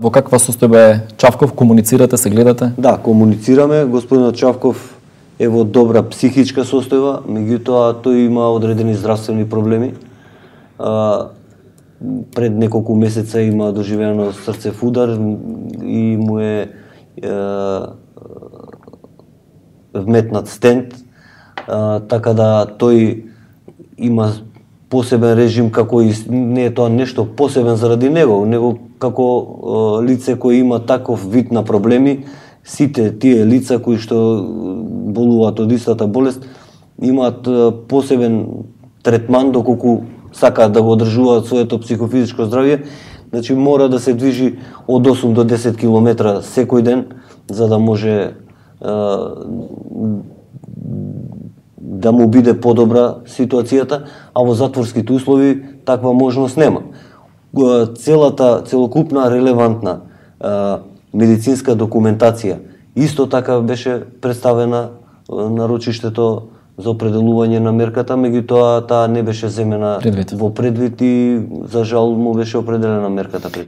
Во каква состојба е Чавков? Комуницирате, се гледате? Да, комуницираме. Господинот Чавков е во добра психичка состојба, меѓутоа тој има одредени здравствени проблеми. Пред неколку месеца има доживено срцев удар и му е вметнат стент, така да тој има посебен режим, како и не е тоа нешто посебен заради него како лице кој има таков вид на проблеми. Сите тие лица кои што болуваат од истата болест имаат посебен третман доколку сакаат да го одржуваат своето психофизичко здравје. Значи мора да се движи од 8 до 10 километра секој ден за да може да му биде подобра ситуацијата, а во затворските услови таква можност нема. Целокупна релевантна медицинска документација исто така беше представена на рочиштето за определување на мерката, меѓутоа таа не беше земена во предвид и за жал му беше определена мерката пред.